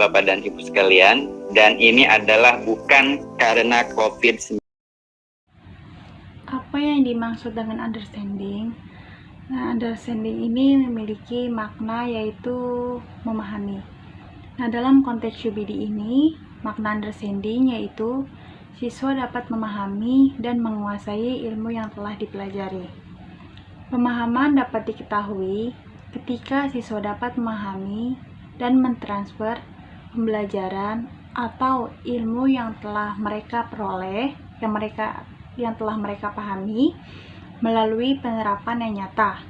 Bapak dan Ibu sekalian, dan ini adalah bukan karena COVID-19. Apa yang dimaksud dengan understanding? Nah, understanding ini memiliki makna yaitu memahami. Nah, dalam konteks UBD ini, makna understanding yaitu siswa dapat memahami dan menguasai ilmu yang telah dipelajari. Pemahaman dapat diketahui ketika siswa dapat memahami dan mentransfer pembelajaran atau ilmu yang telah mereka peroleh, yang telah mereka pahami melalui penerapan yang nyata.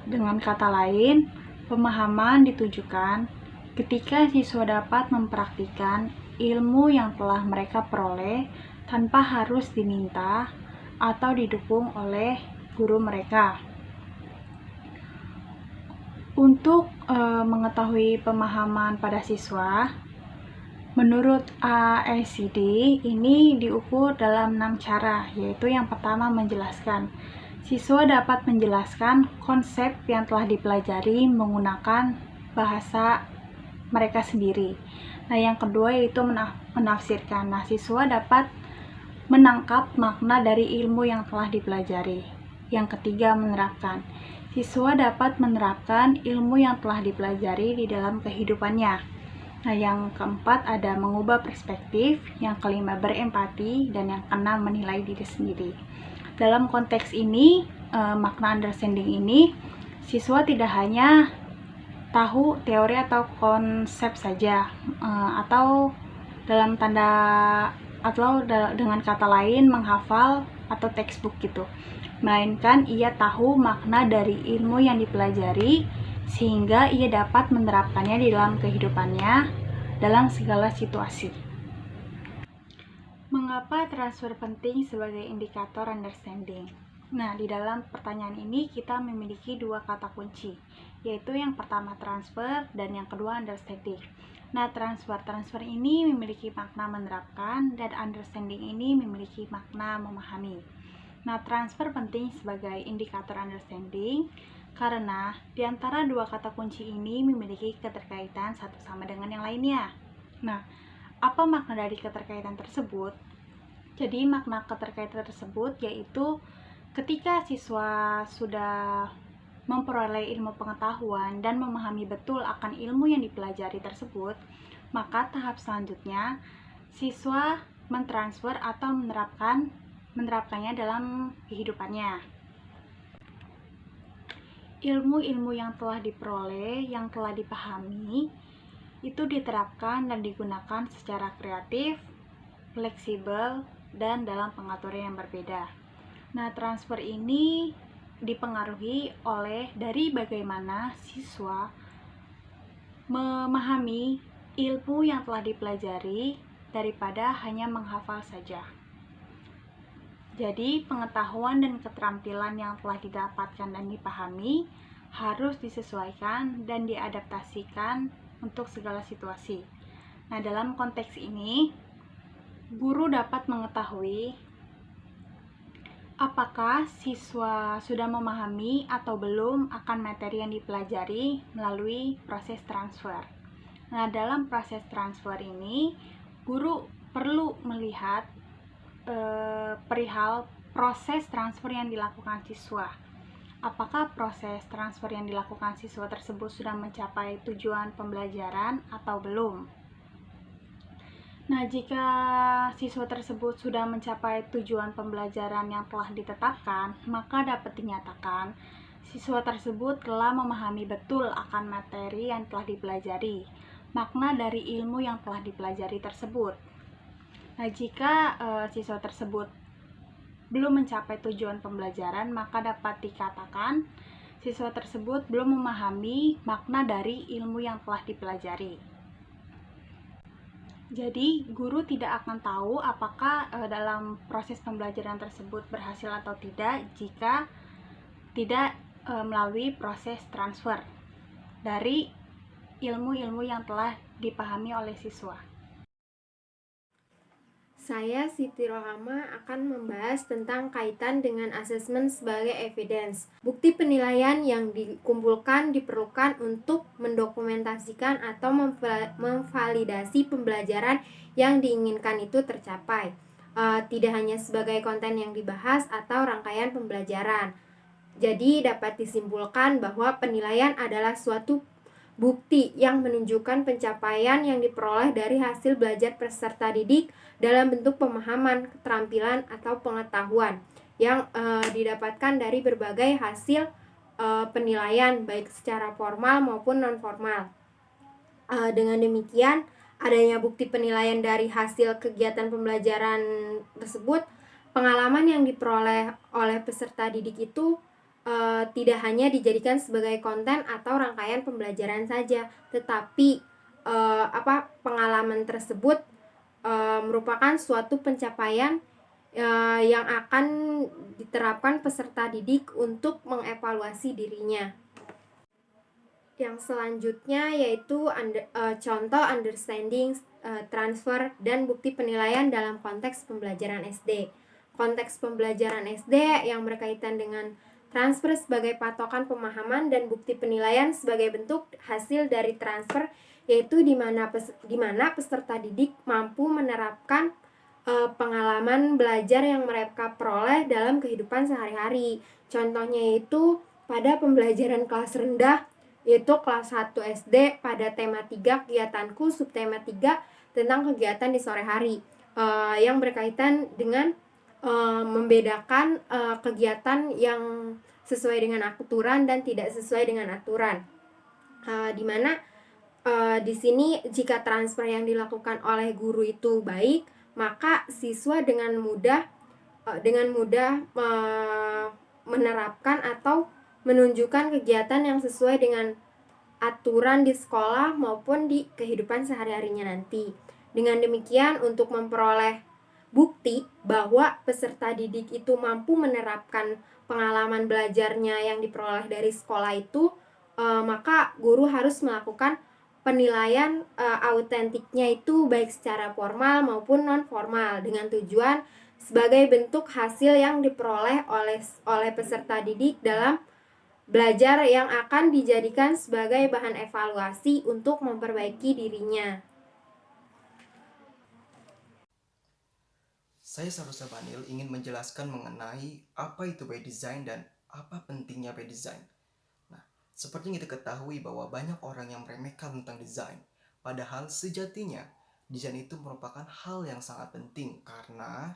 Dengan kata lain, pemahaman ditujukan ketika siswa dapat mempraktikkan ilmu yang telah mereka peroleh tanpa harus diminta atau didukung oleh guru mereka. Untuk mengetahui pemahaman pada siswa, menurut AICD ini diukur dalam 6 cara, yaitu yang pertama menjelaskan. Siswa dapat menjelaskan konsep yang telah dipelajari menggunakan bahasa mereka sendiri. Nah, yang kedua yaitu menafsirkan. Nah, siswa dapat menangkap makna dari ilmu yang telah dipelajari. Yang ketiga, menerapkan. Siswa dapat menerapkan ilmu yang telah dipelajari di dalam kehidupannya. Nah, yang keempat ada mengubah perspektif, yang kelima berempati, dan yang keenam menilai diri sendiri. Dalam konteks ini, makna understanding ini, siswa tidak hanya tahu teori atau konsep saja, atau dengan kata lain menghafal atau textbook gitu, melainkan ia tahu makna dari ilmu yang dipelajari sehingga ia dapat menerapkannya di dalam kehidupannya dalam segala situasi. Mengapa transfer penting sebagai indikator understanding? Nah, di dalam pertanyaan ini kita memiliki dua kata kunci, yaitu yang pertama transfer dan yang kedua understanding. Nah, transfer ini memiliki makna menerapkan dan understanding ini memiliki makna memahami. Nah, transfer penting sebagai indikator understanding karena di antara dua kata kunci ini memiliki keterkaitan satu sama dengan yang lainnya. Nah, apa makna dari keterkaitan tersebut? Jadi, makna keterkaitan tersebut yaitu ketika siswa sudah memperoleh ilmu pengetahuan dan memahami betul akan ilmu yang dipelajari tersebut, maka tahap selanjutnya siswa mentransfer atau menerapkannya dalam kehidupannya. Ilmu-ilmu yang telah diperoleh, yang telah dipahami, itu diterapkan dan digunakan secara kreatif, fleksibel, dan dalam pengaturan yang berbeda. Nah, transfer ini dipengaruhi dari bagaimana siswa memahami ilmu yang telah dipelajari daripada hanya menghafal saja. Jadi, pengetahuan dan keterampilan yang telah didapatkan dan dipahami harus disesuaikan dan diadaptasikan untuk segala situasi. Nah, dalam konteks ini, guru dapat mengetahui apakah siswa sudah memahami atau belum akan materi yang dipelajari melalui proses transfer. Nah, dalam proses transfer ini, guru perlu melihat perihal proses transfer yang dilakukan siswa. Apakah proses transfer yang dilakukan siswa tersebut sudah mencapai tujuan pembelajaran atau belum? Nah, jika siswa tersebut sudah mencapai tujuan pembelajaran yang telah ditetapkan, maka dapat dinyatakan siswa tersebut telah memahami betul akan materi yang telah dipelajari, makna dari ilmu yang telah dipelajari tersebut. Nah, jika siswa tersebut belum mencapai tujuan pembelajaran, maka dapat dikatakan siswa tersebut belum memahami makna dari ilmu yang telah dipelajari. Jadi, guru tidak akan tahu apakah dalam proses pembelajaran tersebut berhasil atau tidak jika tidak melalui proses transfer dari ilmu-ilmu yang telah dipahami oleh siswa. Saya Siti Rohama akan membahas tentang kaitan dengan asesmen sebagai evidence. Bukti penilaian yang dikumpulkan diperlukan untuk mendokumentasikan atau memvalidasi pembelajaran yang diinginkan itu tercapai. Tidak hanya sebagai konten yang dibahas atau rangkaian pembelajaran. Jadi dapat disimpulkan bahwa penilaian adalah suatu bukti yang menunjukkan pencapaian yang diperoleh dari hasil belajar peserta didik dalam bentuk pemahaman, keterampilan, atau pengetahuan yang didapatkan dari berbagai hasil penilaian baik secara formal maupun non-formal. Dengan demikian, adanya bukti penilaian dari hasil kegiatan pembelajaran tersebut, pengalaman yang diperoleh oleh peserta didik itu tidak hanya dijadikan sebagai konten atau rangkaian pembelajaran saja, tetapi pengalaman tersebut merupakan suatu pencapaian yang akan diterapkan peserta didik untuk mengevaluasi dirinya. Yang selanjutnya yaitu contoh understanding, transfer, dan bukti penilaian dalam konteks pembelajaran SD. Konteks pembelajaran SD yang berkaitan dengan transfer sebagai patokan pemahaman dan bukti penilaian sebagai bentuk hasil dari transfer, yaitu di mana peserta didik mampu menerapkan pengalaman belajar yang mereka peroleh dalam kehidupan sehari-hari. Contohnya yaitu pada pembelajaran kelas rendah, yaitu kelas 1 SD pada tema 3 kegiatanku subtema 3 tentang kegiatan di sore hari, yang berkaitan dengan membedakan kegiatan yang sesuai dengan aturan dan tidak sesuai dengan aturan. Di mana di sini jika transfer yang dilakukan oleh guru itu baik, maka siswa dengan mudah menerapkan atau menunjukkan kegiatan yang sesuai dengan aturan di sekolah maupun di kehidupan sehari-harinya nanti. Dengan demikian, untuk memperoleh bukti bahwa peserta didik itu mampu menerapkan pengalaman belajarnya yang diperoleh dari sekolah itu, maka guru harus melakukan penilaian autentiknya itu baik secara formal maupun non formal dengan tujuan sebagai bentuk hasil yang diperoleh oleh peserta didik dalam belajar yang akan dijadikan sebagai bahan evaluasi untuk memperbaiki dirinya. Saya Sarusa Banil ingin menjelaskan mengenai apa itu by design dan apa pentingnya by design. Nah, seperti yang kita ketahui bahwa banyak orang yang meremehkan tentang desain. Padahal sejatinya, desain itu merupakan hal yang sangat penting karena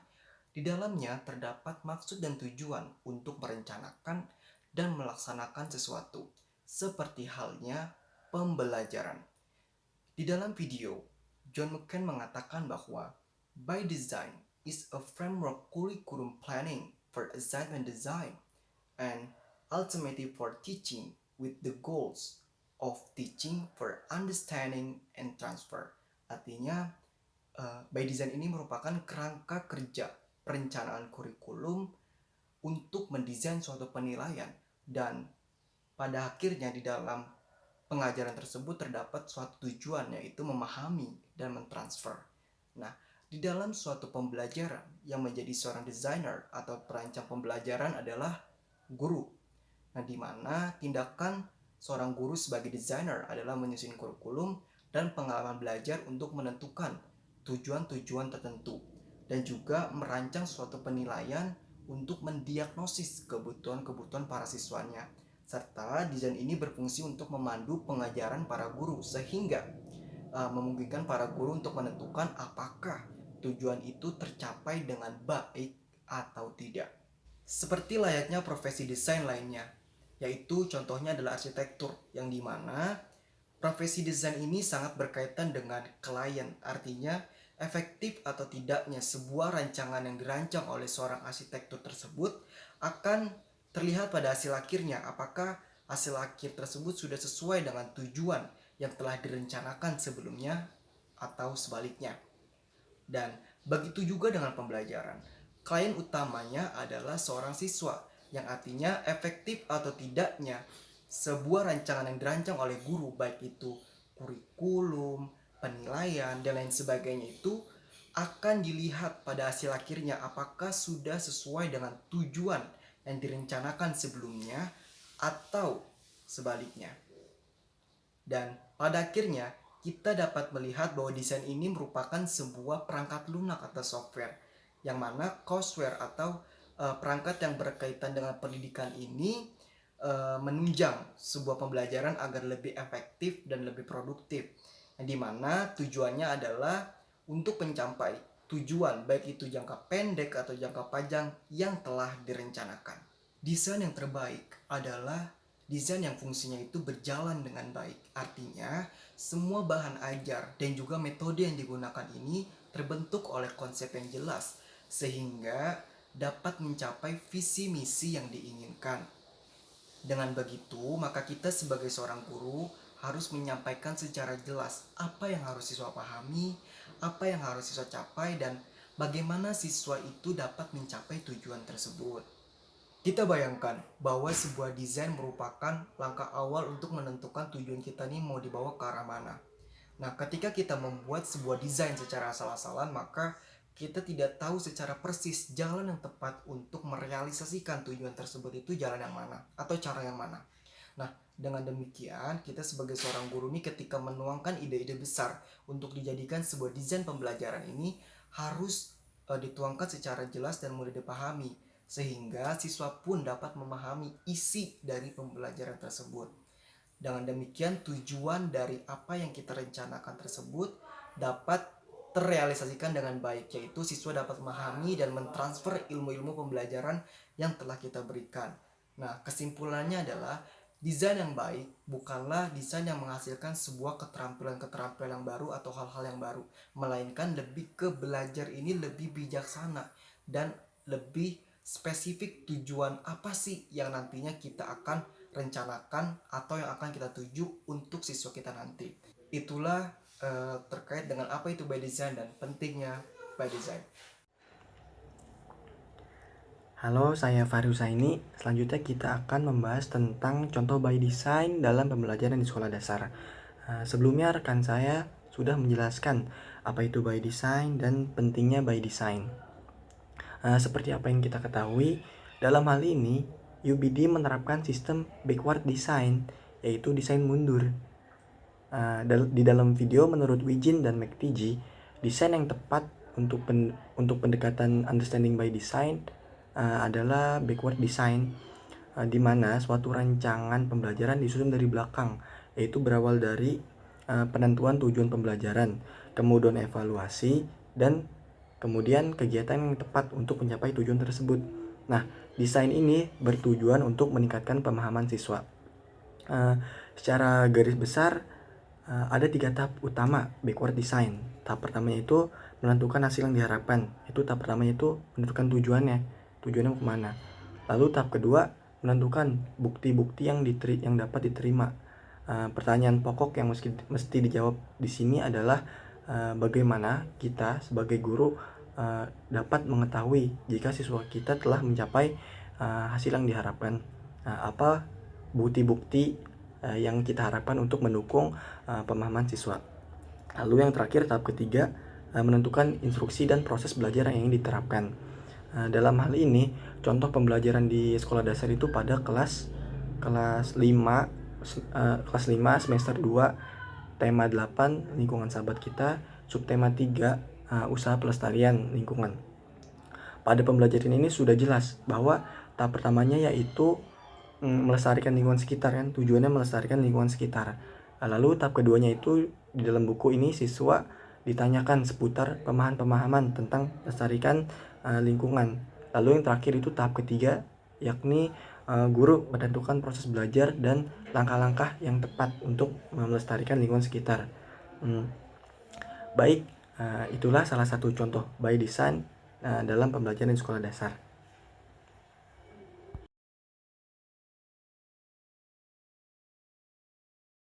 di dalamnya terdapat maksud dan tujuan untuk merencanakan dan melaksanakan sesuatu. Seperti halnya pembelajaran. Di dalam video, John McCain mengatakan bahwa by design is a framework curriculum planning for assignment design and ultimately for teaching with the goals of teaching for understanding and transfer. Artinya, by design ini merupakan kerangka kerja perencanaan kurikulum untuk mendesain suatu penilaian dan pada akhirnya di dalam pengajaran tersebut terdapat suatu tujuan, yaitu memahami dan mentransfer. Nah, di dalam suatu pembelajaran yang menjadi seorang desainer atau perancang pembelajaran adalah guru. Nah, di mana tindakan seorang guru sebagai desainer adalah menyusun kurikulum dan pengalaman belajar untuk menentukan tujuan-tujuan tertentu dan juga merancang suatu penilaian untuk mendiagnosis kebutuhan-kebutuhan para siswanya. Serta desain ini berfungsi untuk memandu pengajaran para guru sehingga memungkinkan para guru untuk menentukan apakah tujuan itu tercapai dengan baik atau tidak. Seperti layaknya profesi desain lainnya, yaitu contohnya adalah arsitektur, yang dimana profesi desain ini sangat berkaitan dengan klien. Artinya efektif atau tidaknya sebuah rancangan yang dirancang oleh seorang arsitektur tersebut akan terlihat pada hasil akhirnya, apakah hasil akhir tersebut sudah sesuai dengan tujuan yang telah direncanakan sebelumnya atau sebaliknya. Dan begitu juga dengan pembelajaran. Klien utamanya adalah seorang siswa, yang artinya efektif atau tidaknya sebuah rancangan yang dirancang oleh guru, baik itu kurikulum, penilaian, dan lain sebagainya, itu akan dilihat pada hasil akhirnya apakah sudah sesuai dengan tujuan yang direncanakan sebelumnya atau sebaliknya. Dan pada akhirnya kita dapat melihat bahwa desain ini merupakan sebuah perangkat lunak atau software, yang mana courseware atau perangkat yang berkaitan dengan pendidikan ini menunjang sebuah pembelajaran agar lebih efektif dan lebih produktif, yang dimana tujuannya adalah untuk mencapai tujuan baik itu jangka pendek atau jangka panjang yang telah direncanakan. Desain yang terbaik adalah desain yang fungsinya itu berjalan dengan baik. Artinya, semua bahan ajar dan juga metode yang digunakan ini terbentuk oleh konsep yang jelas, sehingga dapat mencapai visi misi yang diinginkan. Dengan begitu, maka kita sebagai seorang guru harus menyampaikan secara jelas apa yang harus siswa pahami, apa yang harus siswa capai, dan bagaimana siswa itu dapat mencapai tujuan tersebut. Kita bayangkan bahwa sebuah desain merupakan langkah awal untuk menentukan tujuan kita ini mau dibawa ke arah mana. Nah, ketika kita membuat sebuah desain secara asal-asalan, maka kita tidak tahu secara persis jalan yang tepat untuk merealisasikan tujuan tersebut itu jalan yang mana atau cara yang mana. Nah, dengan demikian kita sebagai seorang guru ini ketika menuangkan ide-ide besar untuk dijadikan sebuah desain pembelajaran ini harus dituangkan secara jelas dan mudah dipahami, sehingga siswa pun dapat memahami isi dari pembelajaran tersebut. Dengan demikian tujuan dari apa yang kita rencanakan tersebut dapat terrealisasikan dengan baik, yaitu siswa dapat memahami dan mentransfer ilmu-ilmu pembelajaran yang telah kita berikan. Nah, kesimpulannya adalah desain yang baik bukanlah desain yang menghasilkan sebuah keterampilan-keterampilan yang baru atau hal-hal yang baru, melainkan lebih ke belajar ini lebih bijaksana dan lebih spesifik tujuan apa sih yang nantinya kita akan rencanakan atau yang akan kita tuju untuk siswa kita nanti. Itulah terkait dengan apa itu by design dan pentingnya by design. Halo, saya Fahri Husaini. Selanjutnya kita akan membahas tentang contoh by design dalam pembelajaran di sekolah dasar. Sebelumnya rekan saya sudah menjelaskan apa itu by design dan pentingnya by design. Seperti apa yang kita ketahui, dalam hal ini UBD menerapkan sistem backward design, yaitu desain mundur. Di dalam video menurut Wijin dan McTG, desain yang tepat untuk pendekatan understanding by design adalah backward design, di mana suatu rancangan pembelajaran disusun dari belakang, yaitu berawal dari penentuan tujuan pembelajaran, kemudian evaluasi, dan kemudian kegiatan yang tepat untuk mencapai tujuan tersebut. Nah, desain ini bertujuan untuk meningkatkan pemahaman siswa. Secara garis besar, ada 3 tahap utama backward design. Tahap pertama itu menentukan hasil yang diharapkan. Itu tahap pertama itu menentukan tujuannya kemana. Lalu tahap kedua menentukan bukti-bukti yang dapat diterima. Pertanyaan pokok yang mesti dijawab di sini adalah bagaimana kita sebagai guru dapat mengetahui jika siswa kita telah mencapai hasil yang diharapkan. Apa bukti-bukti yang kita harapkan untuk mendukung pemahaman siswa. Lalu yang terakhir, tahap ketiga, menentukan instruksi dan proses belajar yang ingin diterapkan. Dalam hal ini, contoh pembelajaran di sekolah dasar itu pada kelas 5 semester 2, tema 8 lingkungan sahabat kita, subtema 3 usaha pelestarian lingkungan. Pada pembelajaran ini sudah jelas bahwa tahap pertamanya yaitu melestarikan lingkungan sekitar, kan, tujuannya melestarikan lingkungan sekitar. Lalu tahap keduanya itu di dalam buku ini siswa ditanyakan seputar pemahaman tentang melestarikan lingkungan. Lalu yang terakhir itu tahap ketiga, yakni guru menentukan proses belajar dan langkah-langkah yang tepat untuk melestarikan lingkungan sekitar. Baik, itulah salah satu contoh by design dalam pembelajaran di sekolah dasar.